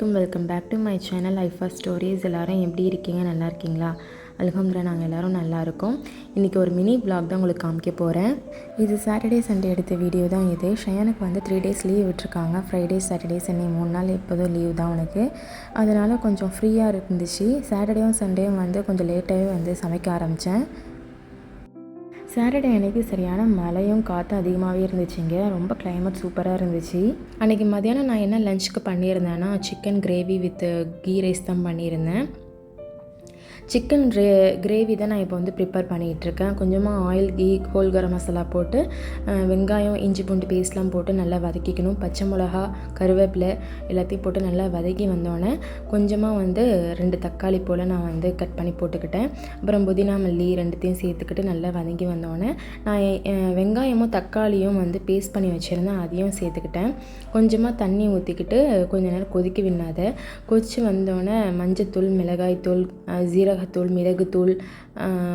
அலைக்கும் welcome back to my channel life of stories. எல்லோரும் எப்படி இருக்கீங்க? நல்லா இருக்கீங்களா? அல்ஹம்துலில்லாஹ் நாங்கள் எல்லோரும் நல்லா இருக்கோம். இன்றைக்கி ஒரு மினி vlog தான் உங்களுக்கு காமிக்க போகிறேன். இது சாட்டர்டே சண்டே எடுத்த வீடியோ தான் இது. ஷயானுக்கு வந்து 3 days லீவ் விட்டுருக்காங்க. ஃப்ரைடே சாட்டர்டே சண்டே 3 நாள் எப்போதும் லீவ் தான் உனக்கு. அதனால் கொஞ்சம் ஃப்ரீயாக இருந்துச்சு. சாட்டர்டேவும் சண்டேவும் வந்து கொஞ்சம் லேட்டாகவே வந்து சமைக்க ஆரம்பித்தேன். சாட்டர்டே அன்றைக்கி சரியான மழையும் காற்றும் அதிகமாகவே இருந்துச்சுங்க. ரொம்ப கிளைமேட் சூப்பராக இருந்துச்சு. அன்றைக்கி மதியானம் நான் என்ன லஞ்சுக்கு பண்ணியிருந்தேன்னா chicken gravy with ghee rice தான் பண்ணியிருந்தேன். சிக்கன் கிரேவி தான் நான் இப்போ வந்து ப்ரிப்பேர் பண்ணிகிட்ருக்கேன். கொஞ்சமாக oil, key, whole garam masala போட்டு வெங்காயம், இஞ்சி பூண்டு பேஸ்ட்லாம் போட்டு நல்லா வதக்கிக்கணும். பச்சை மிளகா, கருவேப்பிலை எல்லாத்தையும் போட்டு நல்லா வதக்கி வந்தோடனே கொஞ்சமாக வந்து 2 தக்காளி போல் நான் வந்து கட் பண்ணி போட்டுக்கிட்டேன். அப்புறம் புதினா மல்லி 2த்தையும் சேர்த்துக்கிட்டு நல்லா வதங்கி வந்தோடனே நான் வெங்காயமும் தக்காளியும் வந்து பேஸ்ட் பண்ணி வச்சுருந்தேன், அதையும் சேர்த்துக்கிட்டேன். கொஞ்சமாக தண்ணி ஊற்றிக்கிட்டு கொஞ்ச நேரம் கொதிக்க விடாத. கொதித்து வந்தோடனே மஞ்சத்தூள், மிளகாய்த்தூள், ஜீரகத்தூள், மிளகுத்தூள்,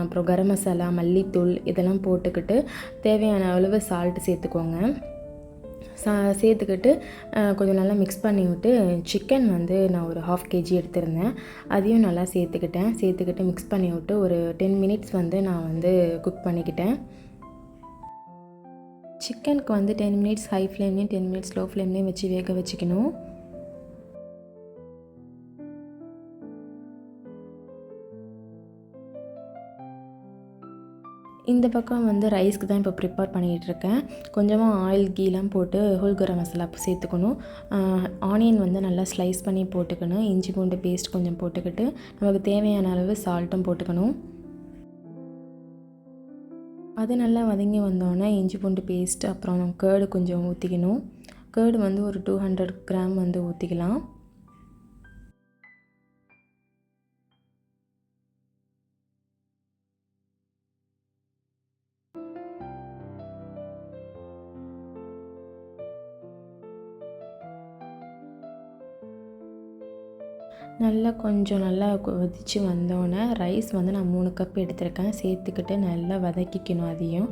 அப்புறம் கரம் மசாலா, மல்லித்தூள் இதெல்லாம் போட்டுக்கிட்டு தேவையான அளவு சால்ட்டு சேர்த்துக்கோங்க. சேர்த்துக்கிட்டு கொஞ்சம் நல்லா மிக்ஸ் பண்ணி விட்டு சிக்கன் வந்து நான் ஒரு 1/2 kg எடுத்திருந்தேன், அதையும் நல்லா சேர்த்துக்கிட்டு மிக்ஸ் பண்ணி விட்டு ஒரு 10 minutes வந்து நான் வந்து குக் பண்ணிக்கிட்டேன். சிக்கனுக்கு வந்து 10 minutes ஹை ஃப்ளேம்லேயும் 10 minutes லோ ஃப்ளேம்லேயும் வச்சு வேக வச்சுக்கணும். இந்த பக்கம் வந்து ரைஸ்க்கு தான் இப்போ ப்ரிப்பேர் பண்ணிகிட்ருக்கேன். கொஞ்சமாக ஆயில், கீலாம் போட்டு ஹோல் கரம் மசாலா சேர்த்துக்கணும். ஆனியன் வந்து நல்லா ஸ்லைஸ் பண்ணி போட்டுக்கணும். இஞ்சி பூண்டு பேஸ்ட் கொஞ்சம் போட்டுக்கிட்டு நமக்கு தேவையான அளவு சால்ட்டும் போட்டுக்கணும். அது நல்லா வதங்கி வந்தோடனே இஞ்சி பூண்டு பேஸ்ட் அப்புறம் கேர்டு கொஞ்சம் ஊற்றிக்கணும். கேர்டு வந்து ஒரு 200 கிராம் வந்து ஊற்றிக்கலாம். கொஞ்சம் நல்லா கொதித்து வந்தோடனே ரைஸ் வந்து நான் 3 கப் எடுத்திருக்கேன், சேர்த்துக்கிட்டு நல்லா வதக்கிக்கணும். அதையும்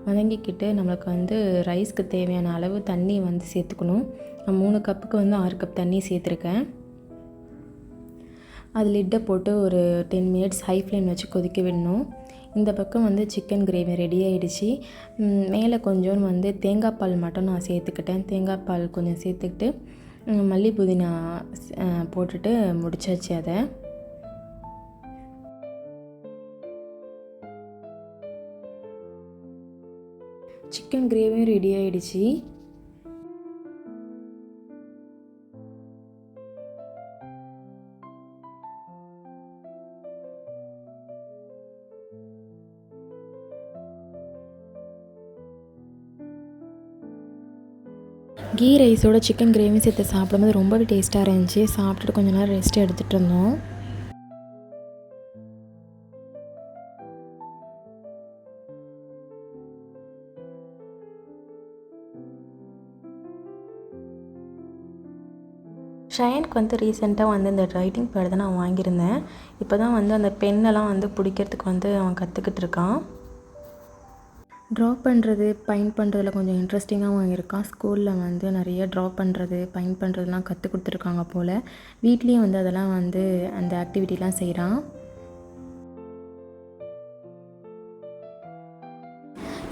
வதங்கிக்கிட்டு நம்மளுக்கு வந்து ரைஸ்க்கு தேவையான அளவு தண்ணி வந்து சேர்த்துக்கணும். நான் 3 கப்புக்கு வந்து 6 கப் தண்ணி சேர்த்துருக்கேன். அது லிட்டை போட்டு ஒரு 10 minutes ஹை ஃப்ளேம் வச்சு கொதிக்க விடணும். இந்த பக்கம் வந்து சிக்கன் கிரேவி ரெடி ஆகிடுச்சு. மேலே கொஞ்சம் வந்து தேங்காய் பால் மட்டும் நான் சேர்த்துக்கிட்டேன். தேங்காய் பால் கொஞ்சம் சேர்த்துக்கிட்டு மல்லி புதினா போட்டுட்டு முடிச்சாச்சு. அதை சிக்கன் கிரேவியும் ரெடி ஆகிடுச்சு. கீ ரைஸோட சிக்கன் கிரேவி சேர்த்து சாப்பிடும்போது ரொம்பவே டேஸ்ட்டாக இருந்துச்சு. சாப்பிட்டுட்டு கொஞ்சம் நேரம் ரெஸ்ட் எடுத்துகிட்டு இருந்தோம். ஷயானுக்கு வந்து ரீசெண்டாக வந்து இந்த ரைட்டிங் பேட் தான் நான் வாங்கியிருந்தேன். இப்போ தான் வந்து அந்த பெண்ணெல்லாம் வந்து பிடிக்கிறதுக்கு வந்து அவன் கற்றுக்கிட்டு இருக்கான். ட்ரா பண்ணுறது, பெயிண்ட் பண்ணுறதுல கொஞ்சம் இன்ட்ரெஸ்டிங்காகவும் இருக்கான். ஸ்கூலில் வந்து நிறைய ட்ரா பண்ணுறது, பெயிண்ட் பண்ணுறதுலாம் கற்றுக் கொடுத்துருக்காங்க போல். வீட்லேயும் வந்து அதெல்லாம் வந்து அந்த ஆக்டிவிட்டிலாம் செய்கிறான்.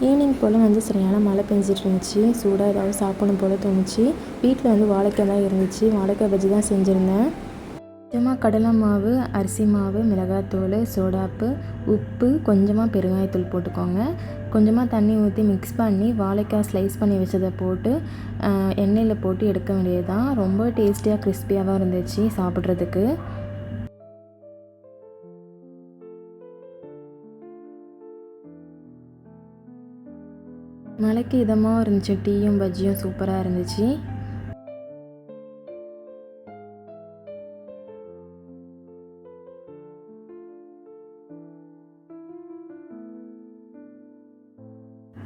ஈவினிங் போல் வந்து சரியான மழை பெஞ்சிட்டு இருந்துச்சு. சூடாக ஏதாவது சாப்பிடணும் போல் தோணுச்சு. வீட்டில் வந்து வாழைக்காய் தான் இருந்துச்சு. வாழைக்காய் பஜ்ஜி தான் செஞ்சுருந்தேன். கொஞ்சமாக கடலை மாவு, அரிசி மாவு, மிளகாத்தூள், சோடாப்பு, உப்பு, கொஞ்சமாக பெருங்காயத்தூள் போட்டுக்கோங்க. கொஞ்சமாக தண்ணி ஊற்றி மிக்ஸ் பண்ணி வாழைக்காய் ஸ்லைஸ் பண்ணி வச்சதை போட்டு எண்ணெயில் போட்டு எடுக்க வேண்டியது தான். ரொம்ப டேஸ்டியாக கிறிஸ்பியாக தான் இருந்துச்சு சாப்பிட்றதுக்கு. மழைக்கு இதமாக இருந்துச்சு. டீயும் பஜ்ஜியும் சூப்பராக இருந்துச்சு.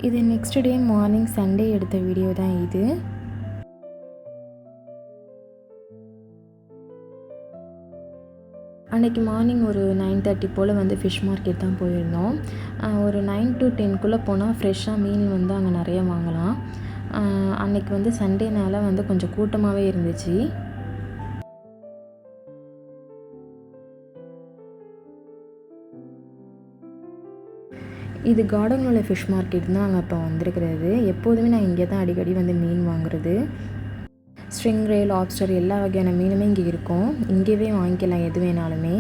இது நெக்ஸ்ட் டே மார்னிங் சண்டே எடுத்த வீடியோ தான் இது. அன்றைக்கி மார்னிங் ஒரு 9:30 போல் வந்து ஃபிஷ் மார்க்கெட் தான் போயிருந்தோம். ஒரு 9 to 10 போனால் ஃப்ரெஷ்ஷாக மீன் வந்து அங்கே நிறைய வாங்கலாம். அன்றைக்கி வந்து சண்டேனால வந்து கொஞ்சம் கூட்டமாகவே இருந்துச்சு. இது கார்டனில் உள்ள ஃபிஷ் மார்க்கெட் தான் நாங்கள் இப்போ வந்திருக்கிறது. எப்போதுமே நான் இங்கே தான் அடிக்கடி வந்து மீன் வாங்குறது. ஸ்ட்ரிங்ரே, லாப்ஸ்டர் எல்லா வகையான மீனுமே இங்கே இருக்கும். இங்கேயே வாங்கிக்கலாம் எது வேணாலுமே.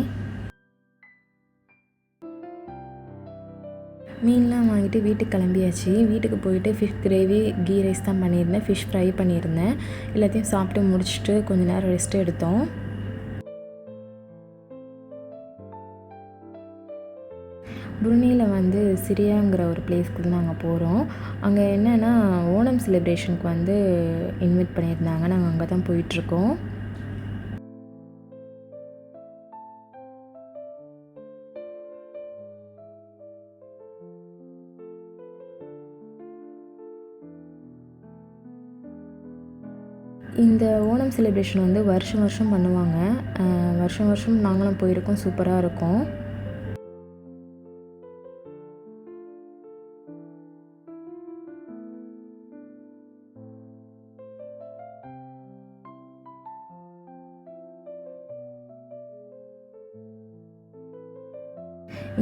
மீன்லாம் வாங்கிட்டு வீட்டுக்கு கிளம்பியாச்சு. வீட்டுக்கு போயிட்டு ஃபிஷ் கிரேவி, கீ ரைஸ் தான் பண்ணியிருந்தேன். ஃபிஷ் ஃப்ரை பண்ணியிருந்தேன். எல்லாத்தையும் சாப்பிட்டு முடிச்சுட்டு கொஞ்சம் நேரம் ரெஸ்ட் எடுத்தோம். புருனேயில் வந்து சிரியாங்கிற ஒரு பிளேஸ்க்கு தான் நாங்கள் போகிறோம். அங்கே என்னென்னா ஓணம் செலிப்ரேஷனுக்கு வந்து இன்வைட் பண்ணியிருந்தாங்க. நாங்கள் அங்கே தான் போயிட்டுருக்கோம். இந்த ஓணம் செலிப்ரேஷன் வந்து வருஷம் வருஷம் பண்ணுவாங்க. வருஷம் வருஷம் நாங்களும் போயிருக்கோம். சூப்பராக இருக்கும்.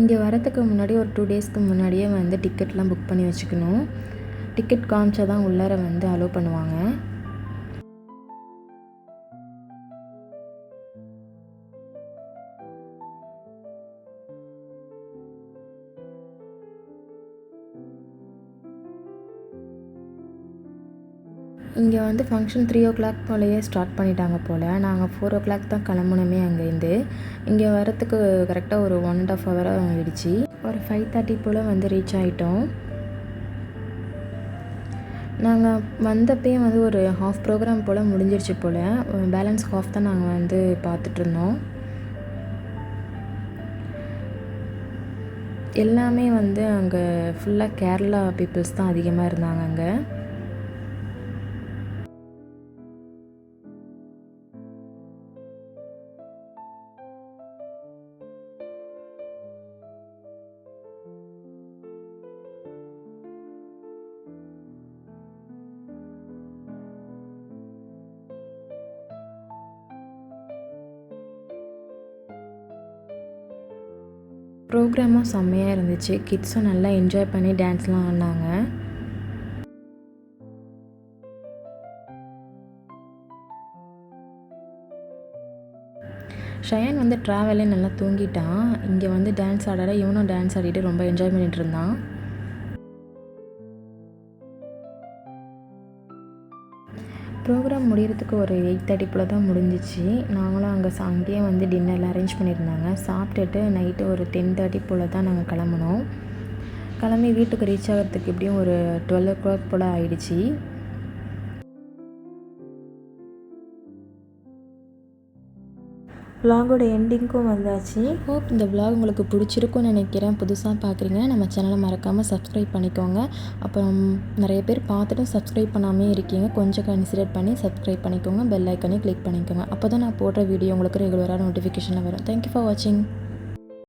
இங்கே வரத்துக்கு முன்னாடி ஒரு 2 டேஸ்க்கு முன்னாடியே வந்து டிக்கெட்லாம் புக் பண்ணி வச்சுக்கணும். டிக்கெட் காமிச்சா தான் உள்ளார வந்து அலோவ் பண்ணுவாங்க. இங்கே வந்து ஃபங்க்ஷன் 3 o'clock போலயே ஸ்டார்ட் பண்ணிட்டாங்க போல். நாங்கள் 4 o'clock தான் கிளம்பணுமே அங்கேருந்து. இங்கே வரத்துக்கு கரெக்டாக ஒரு 1.5 hour ஆகிடுச்சு. ஒரு 5:30 போல் வந்து ரீச் ஆகிட்டோம். நாங்கள் வந்தப்பே வந்து ஒரு ஹாஃப் ப்ரோக்ராம் போல் முடிஞ்சிருச்சு போல். பேலன்ஸ் ஹாஃப் தான் நாங்கள் வந்து பார்த்துட்ருந்தோம். எல்லாமே வந்து அங்கே ஃபுல்லாக கேரளா பீப்புள்ஸ் தான் அதிகமாக இருந்தாங்க அங்கே. ப்ரோக்ராமும் செம்மையாக இருந்துச்சு. கிட்ஸும் நல்லா என்ஜாய் பண்ணி டான்ஸ்லாம் ஆடினாங்க. ஷயான் வந்து ட்ராவலே நல்லா தூங்கிட்டான். இங்கே வந்து டான்ஸ் ஆடாட இவனும் டான்ஸ் ஆடிட்டு ரொம்ப என்ஜாய் பண்ணிகிட்டு இருந்தான். ப்ரோக்ராம் முடிகிறதுக்கு ஒரு 8:30 போல் தான் முடிஞ்சிச்சு. நாங்களும் அங்கேயே வந்து டின்னர்லாம் அரேஞ்ச் பண்ணியிருந்தாங்க. சாப்பிட்டுட்டு நைட்டு ஒரு 10:30 போல் தான் நாங்கள் கிளம்புனோம். கிளம்பி வீட்டுக்கு ரீச் ஆகிறதுக்கு எப்படியும் ஒரு 12 o'clock போல் ஆகிடுச்சி. விலாகோட எண்டிங்க்கும் வந்தாச்சு. ஹோப் இந்த விலாக் உங்களுக்கு பிடிச்சிருக்கும்னு நினைக்கிறேன். புதுசாக பார்க்குறீங்க நம்ம சேனலை மறக்காமல் சப்ஸ்கிரைப் பண்ணிக்கோங்க. அப்புறம் நிறைய பேர் பார்த்துட்டும் சப்ஸ்கிரைப் பண்ணாமே இருக்கீங்க. கொஞ்சம் கன்சிடர் பண்ணி சப்ஸ்கிரைப் பண்ணிக்கோங்க. பெல் ஐக்கனே கிளிக் பண்ணிக்கோங்க. அப்போ தான் நான் போடுற வீடியோ உங்களுக்கு ரெகுலராக நோட்டிஃபிகேஷனில் வரும். தேங்க்யூ ஃபார் வாட்சிங்.